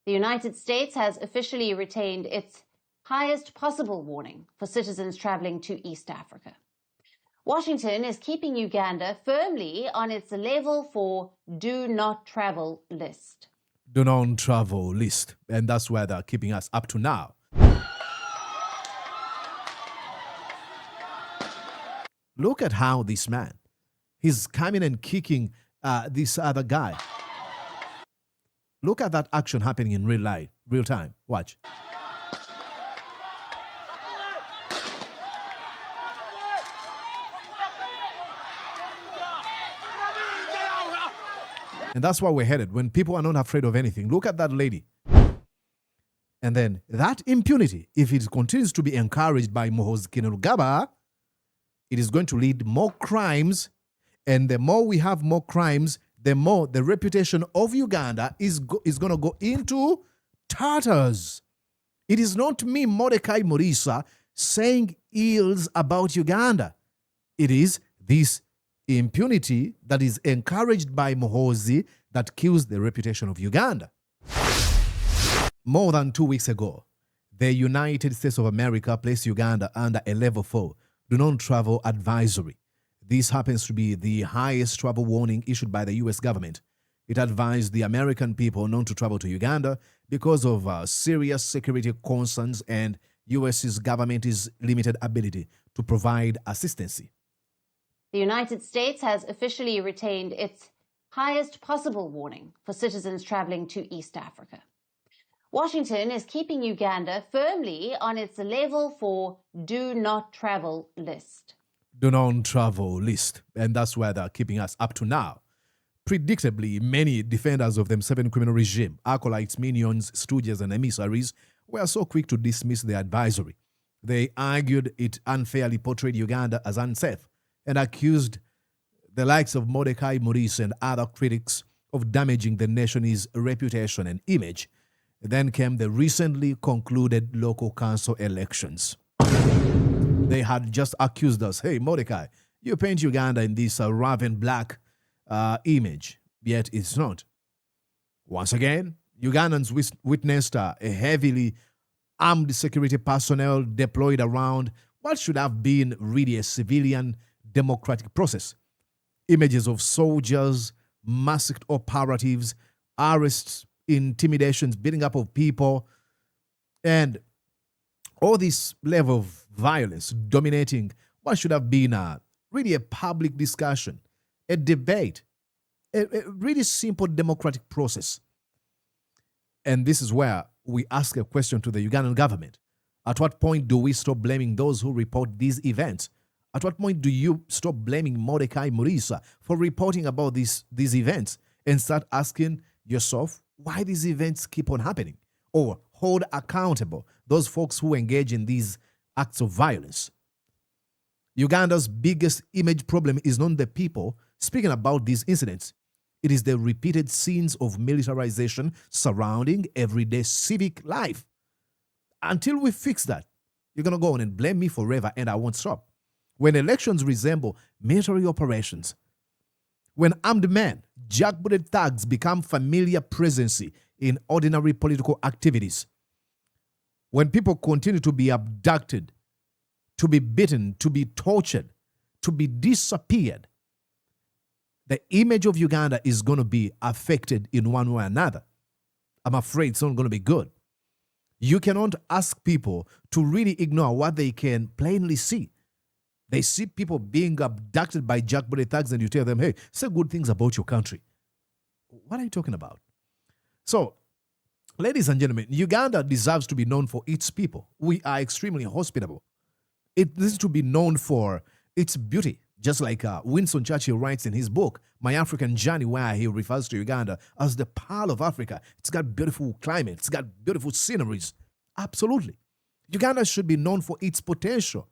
The United States has officially retained its highest possible warning for citizens traveling to East Africa. Washington is keeping Uganda firmly on its level 4 do not travel list. Do not travel list. And that's where they're keeping us up to now. Look at how this man, he's coming and kicking this other guy. Look at that action happening in real time. Watch. And that's where we're headed when people are not afraid of anything. Look at that lady. And then that impunity, if it continues to be encouraged by Muhoozi Kainerugaba, it is going to lead more crimes. And the more we have more crimes, the more the reputation of Uganda is going to go into tatters. It is not me, Mordecai Morisa, saying ills about Uganda. It is this impunity that is encouraged by Muhoozi that kills the reputation of Uganda. More than 2 weeks ago, the United States of America placed Uganda under a level 4 do not travel advisory. This happens to be the highest travel warning issued by the U.S. government. It advised the American people not to travel to Uganda because of serious security concerns and U.S.'s government's limited ability to provide assistance. The United States has officially retained its highest possible warning for citizens traveling to East Africa. Washington is keeping Uganda firmly on its level 4 do not travel list. Do not travel list. And that's where they're keeping us up to now. Predictably, many defenders of the Museveni criminal regime, acolytes, minions, stooges, and emissaries were so quick to dismiss the advisory. They argued it unfairly portrayed Uganda as unsafe and accused the likes of Mordecai Morisa and other critics of damaging the nation's reputation and image. Then came the recently concluded local council elections. They had just accused us, hey, Mordecai, you paint Uganda in this raven black image, yet it's not. Once again, Ugandans witnessed a heavily armed security personnel deployed around what should have been really a civilian democratic process. Images of soldiers, masked operatives, arrests, intimidations, beating up of people, and all this level of violence dominating what should have been really a public discussion, a debate, a really simple democratic process. And this is where we ask a question to the Ugandan government. At what point do we stop blaming those who report these events? At what point do you stop blaming Mordecai Morisa for reporting about these events and start asking yourself why these events keep on happening? Or hold accountable those folks who engage in these acts of violence. Uganda's biggest image problem is not the people speaking about these incidents. It is the repeated scenes of militarization surrounding everyday civic life. Until we fix that, you're going to go on and blame me forever, and I won't stop. When elections resemble military operations, when armed men, jackbooted thugs become familiar presence in ordinary political activities, when people continue to be abducted, to be beaten, to be tortured, to be disappeared, the image of Uganda is going to be affected in one way or another. I'm afraid it's not going to be good. You cannot ask people to really ignore what they can plainly see. They see people being abducted by jackbooted thugs and you tell them, hey, say good things about your country. What are you talking about? So, ladies and gentlemen, Uganda deserves to be known for its people. We are extremely hospitable. It needs to be known for its beauty, just like Winston Churchill writes in his book, My African Journey, where he refers to Uganda as the Pearl of Africa. It's got beautiful climate. It's got beautiful sceneries. Absolutely. Uganda should be known for its potential,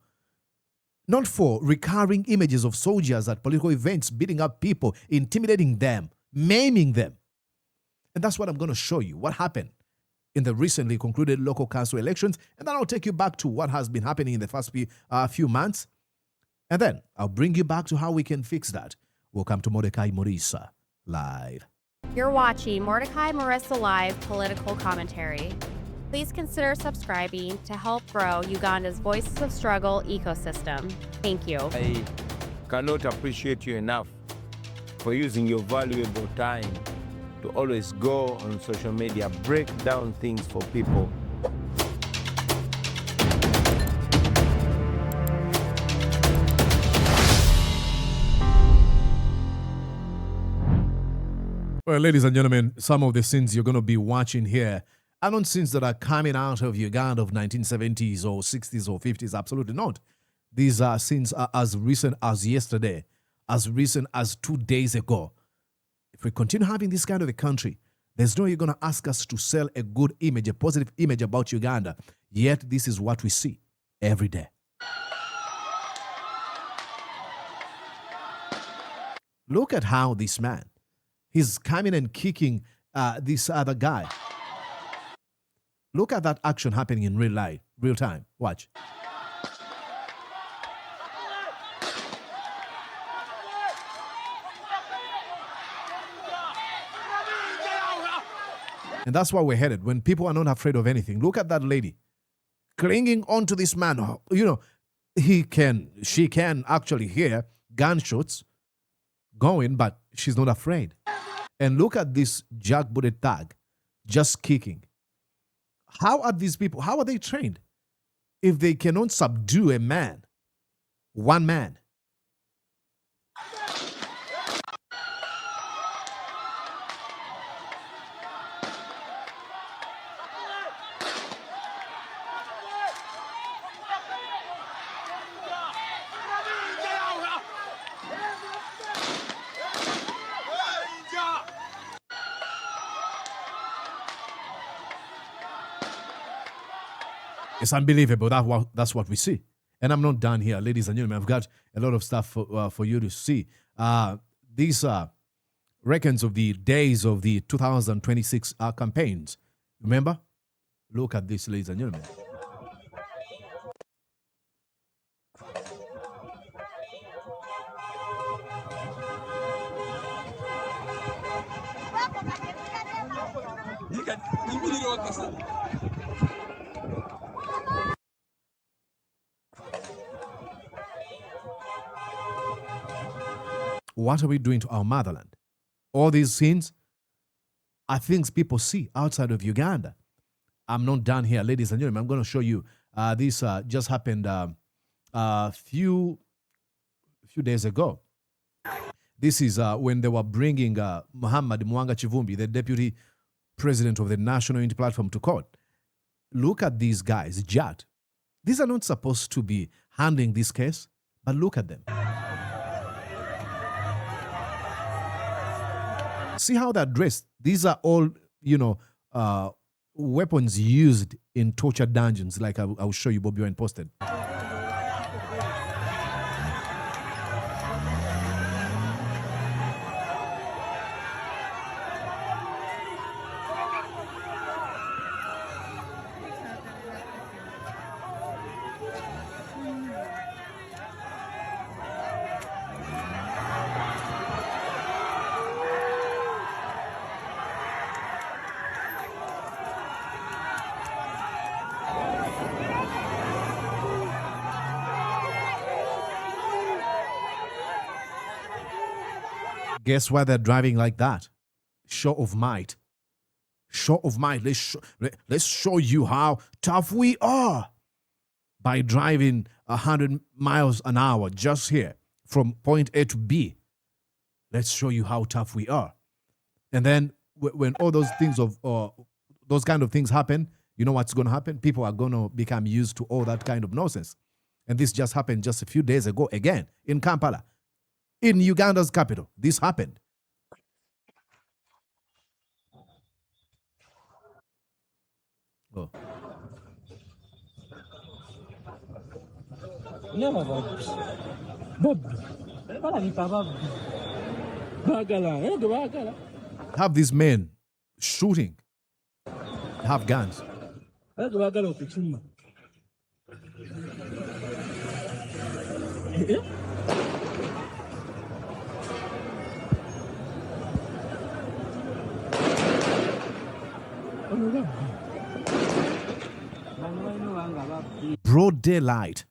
not for recurring images of soldiers at political events, beating up people, intimidating them, maiming them. And that's what I'm going to show you, what happened in the recently concluded local council elections. And then I'll take you back to what has been happening in the first few months. And then I'll bring you back to how we can fix that. Welcome to Mordecai Morisa Live. You're watching Mordecai Marissa Live Political Commentary. Please consider subscribing to help grow Uganda's Voices of Struggle ecosystem. Thank you. I cannot appreciate you enough for using your valuable time to always go on social media, break down things for people. Well, ladies and gentlemen, some of the scenes you're going to be watching here are not scenes that are coming out of Uganda of 1970s or 60s or 50s. Absolutely not. These are scenes are as recent as yesterday, as recent as 2 days ago. If we continue having this kind of a country, there's no way you're going to ask us to sell a good image, a positive image about Uganda. Yet this is what we see every day. Look at how this man, he's coming and kicking this other guy. Look at that action happening in real time. Watch. And that's why we're headed. When people are not afraid of anything, look at that lady clinging onto this man. You know, she can actually hear gunshots going, but she's not afraid. And look at this jackbooted thug just kicking. How are these people, how are they trained? If they cannot subdue a man, one man. It's unbelievable. That's what we see. And I'm not done here, ladies and gentlemen. I've got a lot of stuff for you to see. These reckons of the days of the 2026 campaigns. Remember? Look at this, ladies and gentlemen. What are we doing to our motherland? All these scenes are things people see outside of Uganda. I'm not done here, ladies and gentlemen. I'm going to show you. This just happened a few days ago. This is when they were bringing Muhammad Mwanga Chivumbi, the deputy president of the National Unity Platform, to court. Look at these guys, Jat. These are not supposed to be handling this case, but look at them. See how they're dressed. These are all, weapons used in torture dungeons, like I will show you, Bobby Wine posted. Guess why they're driving like that? Show of might. Show of might. Let's show you how tough we are by driving 100 miles an hour just here from point A to B. Let's show you how tough we are. And then when all those things those kind of things happen, you know what's going to happen? People are going to become used to all that kind of nonsense. And this just happened just a few days ago again in Kampala. In Uganda's capital, this happened. Oh. Have these men shooting, have guns. Broad daylight.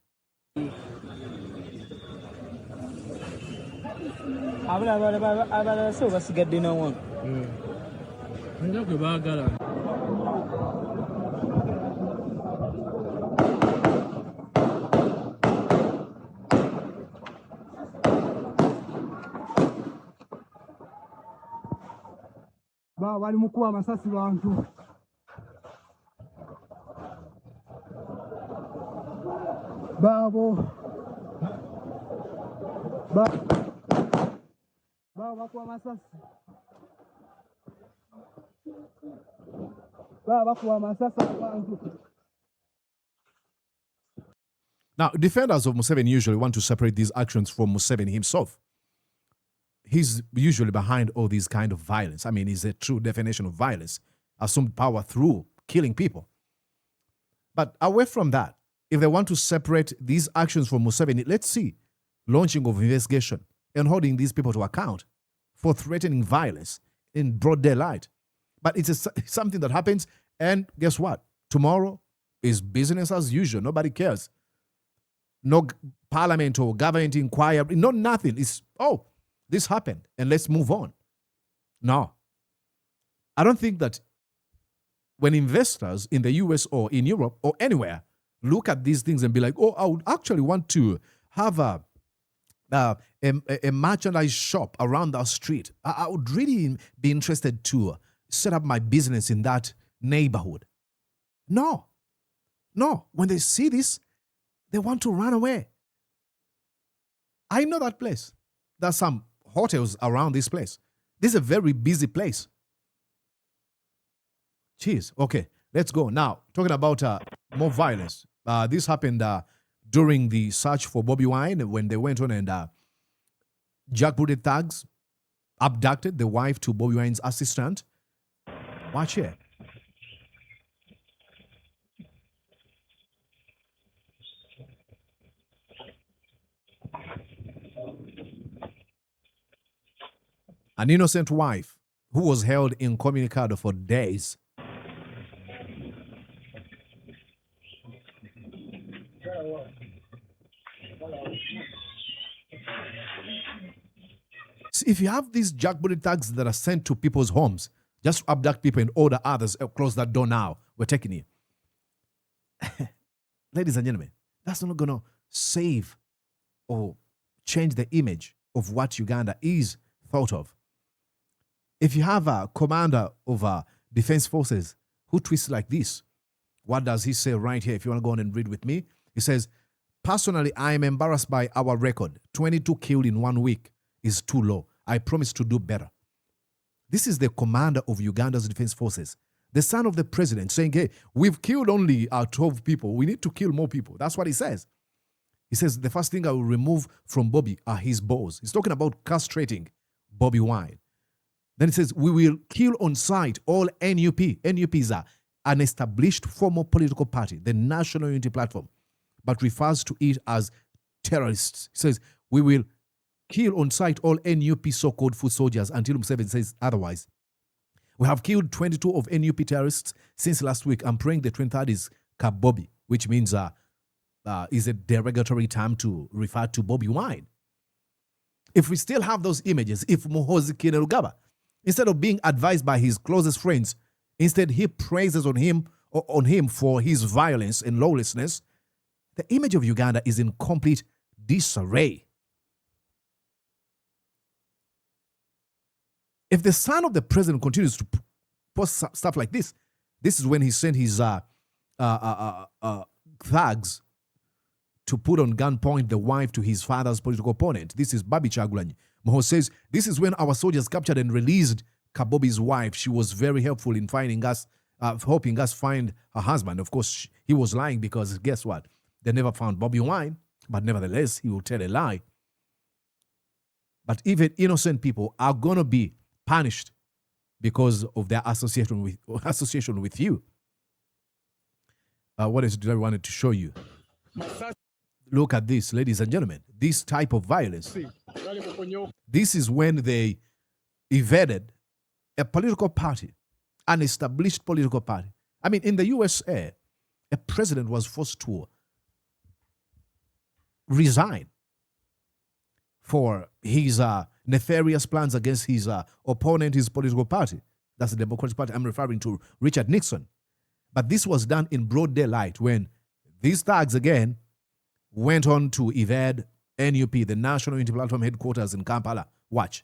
Bali mukuwa masasi bantu. Babo. Bakuwa masasi. Bakuwa masasi bantu. Now, defenders of Museveni usually want to separate these actions from Museveni himself. He's usually behind all these kind of violence. I mean, he's a true definition of violence, assumed power through killing people. But away from that, if they want to separate these actions from Museveni, let's see launching of investigation and holding these people to account for threatening violence in broad daylight. But it's something that happens, and guess what? Tomorrow is business as usual. Nobody cares. No parliament or government inquiry, no nothing. It's, oh, this happened, and let's move on. No. I don't think that when investors in the US or in Europe or anywhere look at these things and be like, oh, I would actually want to have a merchandise shop around our street. I would really be interested to set up my business in that neighborhood. No. When they see this, they want to run away. I know that place. There's some hotels around this place. This is a very busy place. Jeez. Okay, let's go. Now, talking about more violence. This happened during the search for Bobi Wine when they went on and jackbooted thugs abducted the wife to Bobi Wine's assistant. Watch here. An innocent wife who was held incommunicado for days. So if you have these jackbooted thugs that are sent to people's homes, just abduct people and order others, close that door now, we're taking you. Ladies and gentlemen, that's not going to save or change the image of what Uganda is thought of. If you have a commander of defense forces who twists like this, what does he say right here? If you want to go on and read with me, he says, personally, I am embarrassed by our record. 22 killed in 1 week is too low. I promise to do better. This is the commander of Uganda's defense forces, the son of the president, saying, hey, we've killed only 12 people. We need to kill more people. That's what he says. He says, the first thing I will remove from Bobby are his balls. He's talking about castrating Bobi Wine. Then he says, we will kill on sight all NUP. NUP is an established formal political party, the National Unity Platform, but refers to it as terrorists. He says, we will kill on sight all NUP so-called foot soldiers until Museveni says otherwise. We have killed 22 of NUP terrorists since last week. I'm praying the 23rd is Kabobi, which means is a derogatory term to refer to Bobi Wine. If we still have those images, if Muhoozi Kainerugaba, instead of being advised by his closest friends, instead he praises on him for his violence and lawlessness, the image of Uganda is in complete disarray. If the son of the president continues to post stuff like this, this is when he sent his thugs to put on gunpoint the wife to his father's political opponent. This is Babi Kyagulanyi. Moho says, this is when our soldiers captured and released Kabobi's wife. She was very helpful in finding us, helping us find her husband. Of course, he was lying because guess what? They never found Bobi Wine, but nevertheless, he will tell a lie. But even innocent people are going to be punished because of their association with you. What else did I wanted to show you? Look at this, ladies and gentlemen. This type of violence. This is when they evaded a political party an established political party. I mean, in the USA, a president was forced to resign for his nefarious plans against his opponent, his political party. That's the Democratic Party. I'm referring to Richard Nixon. But this was done in broad daylight when these thugs again went on to evade NUP, the National Unity Platform headquarters in Kampala. Watch.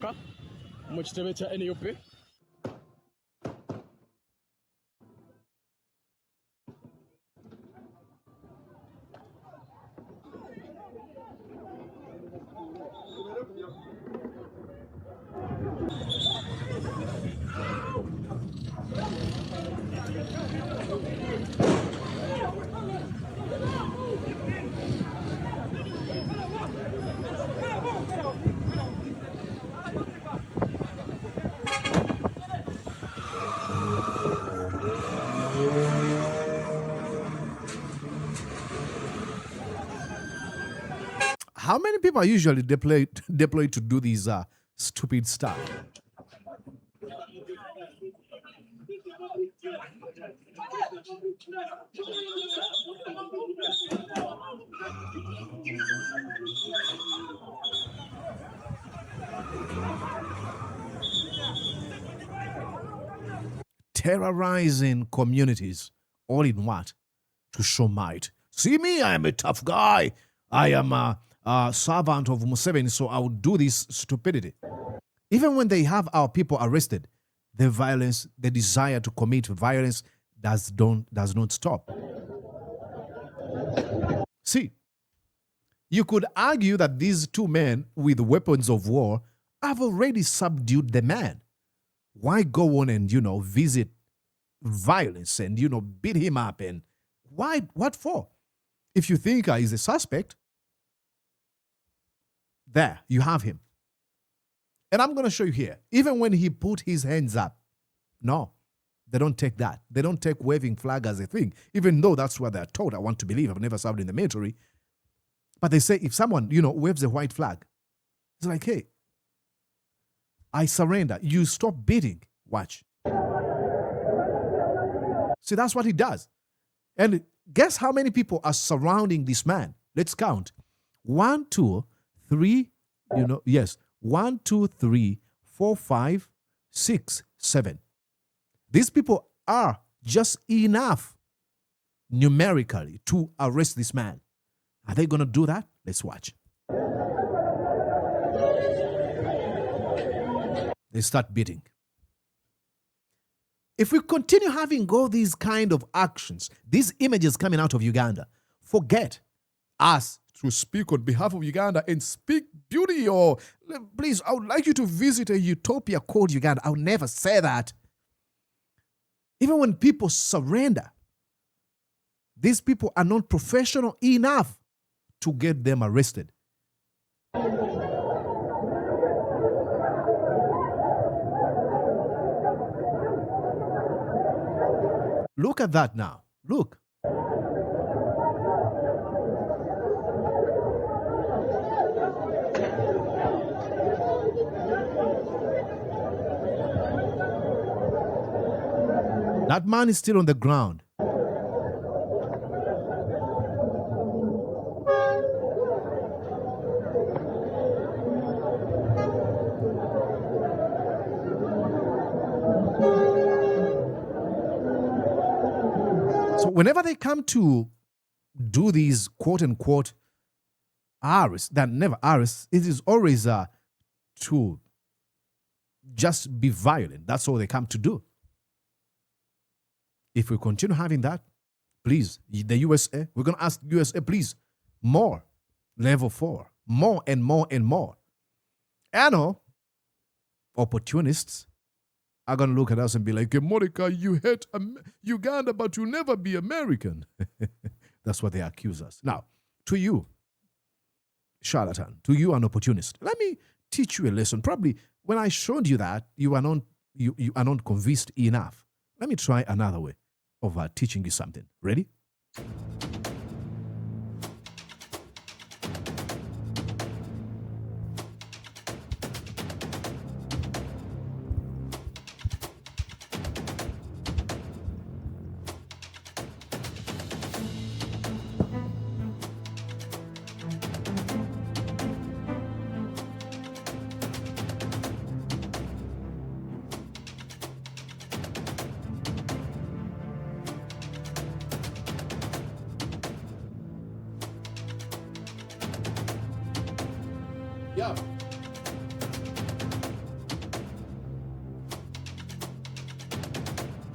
How many people are usually deployed to do these stupid stuff? Terrorizing communities, all in what? To show might. See me, I am a tough guy. I am a servant of Museveni, so I will do this stupidity. Even when they have our people arrested, the violence, the desire to commit violence does not stop. See, you could argue that these two men with weapons of war have already subdued the man. Why go on and, visit violence and, beat him up? And why? What for? If you think he's a suspect, there, you have him. And I'm going to show you here. Even when he put his hands up, no, they don't take that. They don't take waving flag as a thing, even though that's what they're told. I want to believe. I've never served in the military. But they say if someone, waves a white flag, it's like, hey, I surrender. You stop beating. Watch. See, that's what he does. And guess how many people are surrounding this man? Let's count. 1, 2, 3, 1, 2, 3, 4, 5, 6, 7. These people are just enough numerically to arrest this man. Are they going to do that? Let's watch. They start beating. If we continue having all these kind of actions, these images coming out of Uganda, forget us to speak on behalf of Uganda and speak beauty, or please, I would like you to visit a utopia called Uganda. I would never say that. Even when people surrender, these people are not professional enough to get them arrested. Look at that now. Look. That man is still on the ground. So whenever they come to do these quote-unquote arrests, that never arrests, it is always to just be violent. That's all they come to do. If we continue having that, please, the USA, we're going to ask USA, please, more. Level 4. More and more and more. I know opportunists are going to look at us and be like, hey, Monica, you hate Uganda, but you'll never be American. That's what they accuse us. Now, to you, charlatan, to you, an opportunist, let me teach you a lesson. Probably when I showed you that, you are not convinced enough. Let me try another way of teaching you something. Ready?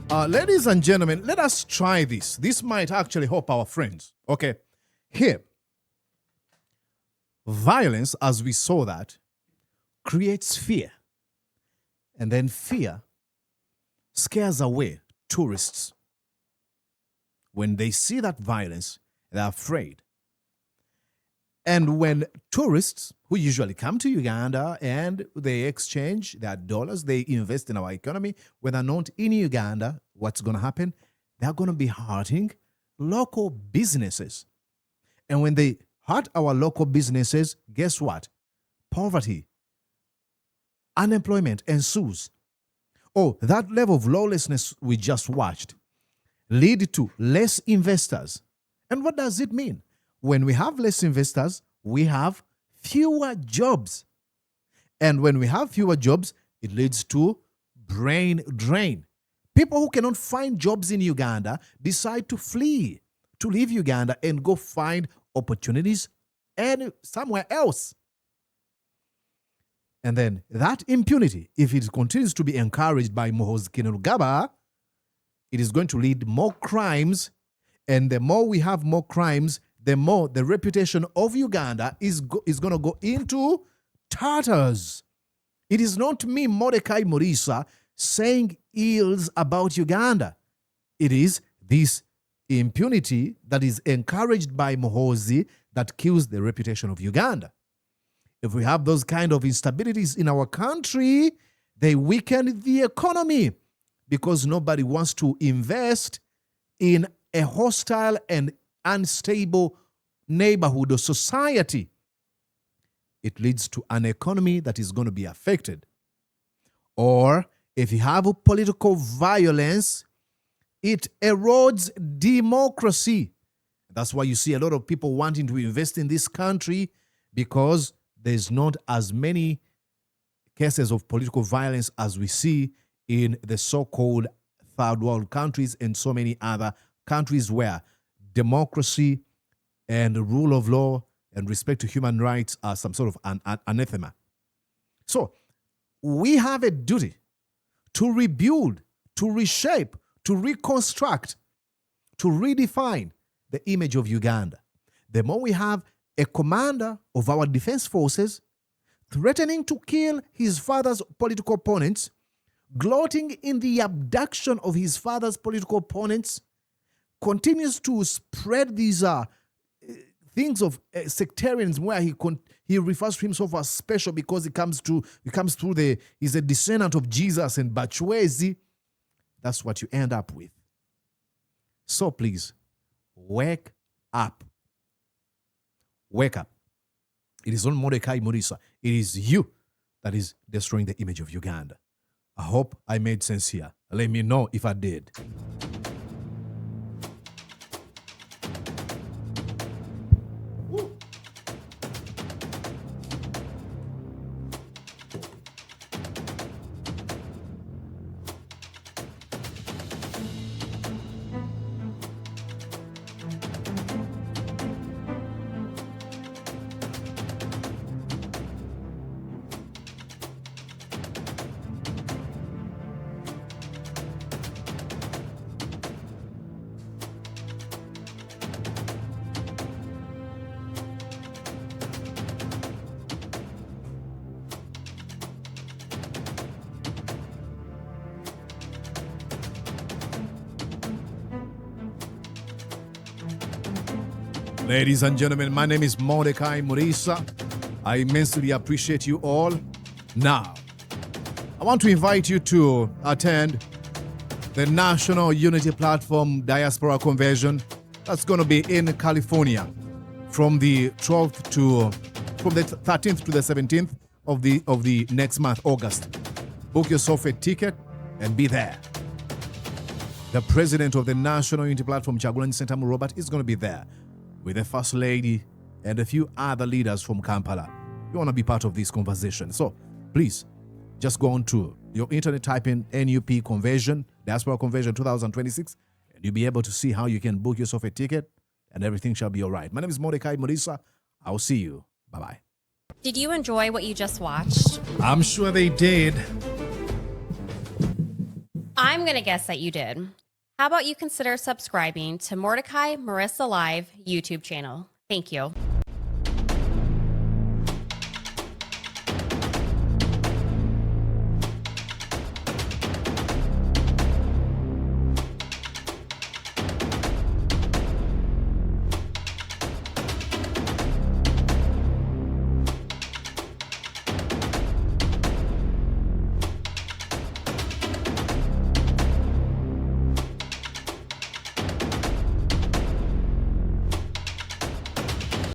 Yeah. Ladies and gentlemen, let us try this. This might actually help our friends. Okay. Here, violence, as we saw that, creates fear. And then fear scares away tourists. When they see that violence, they're afraid. And when tourists who usually come to Uganda and they exchange their dollars, they invest in our economy, when they're not in Uganda, what's going to happen? They're going to be hurting local businesses. And when they hurt our local businesses, guess what? Poverty, unemployment ensues. Oh, that level of lawlessness we just watched lead to less investors. And what does it mean? When we have less investors, we have fewer jobs. And when we have fewer jobs, it leads to brain drain. People who cannot find jobs in Uganda decide to flee, to leave Uganda and go find opportunities somewhere else. And then that impunity, if it continues to be encouraged by Muhoozi Kainerugaba, it is going to lead more crimes. And the more we have more crimes, the more the reputation of Uganda is going to go into tatters. It is not me, Mordecai Murisa, saying ills about Uganda. It is this impunity that is encouraged by Muhoozi that kills the reputation of Uganda. If we have those kind of instabilities in our country, they weaken the economy because nobody wants to invest in a hostile and unstable neighborhood or society. It leads to an economy that is going to be affected. Or if you have political violence, it erodes democracy. That's why you see a lot of people wanting to invest in this country, because there's not as many cases of political violence as we see in the so-called third world countries and so many other countries where democracy and the rule of law and respect to human rights are some sort of anathema. So we have a duty to rebuild, to reshape, to reconstruct, to redefine the image of Uganda. The more we have a commander of our defense forces threatening to kill his father's political opponents, gloating in the abduction of his father's political opponents, continues to spread these things of sectarianism, where he refers to himself as special because he comes through he's a descendant of Jesus and Bachwezi. That's what you end up with. So please, wake up. Wake up. It is not Mordecai Murisa. It is you that is destroying the image of Uganda. I hope I made sense here. Let me know if I did. Ladies and gentlemen, my name is Mordecai Murisa. I immensely appreciate you all. Now, I want to invite you to attend the National Unity Platform Diaspora Convention. That's going to be in California from the 13th to the 17th of the next month, August. Book yourself a ticket and be there. The president of the National Unity Platform, Kyagulanyi Ssentamu Robert, is going to be there with the First Lady and a few other leaders from Kampala. You want to be part of this conversation. So please, just go on to your internet, type in NUP Convention, Diaspora Convention 2026, and you'll be able to see how you can book yourself a ticket, and everything shall be all right. My name is Mordecai Murisa. I'll see you. Bye-bye. Did you enjoy what you just watched? I'm sure they did. I'm going to guess that you did. How about you consider subscribing to Mordecai Marissa Live YouTube channel? Thank you.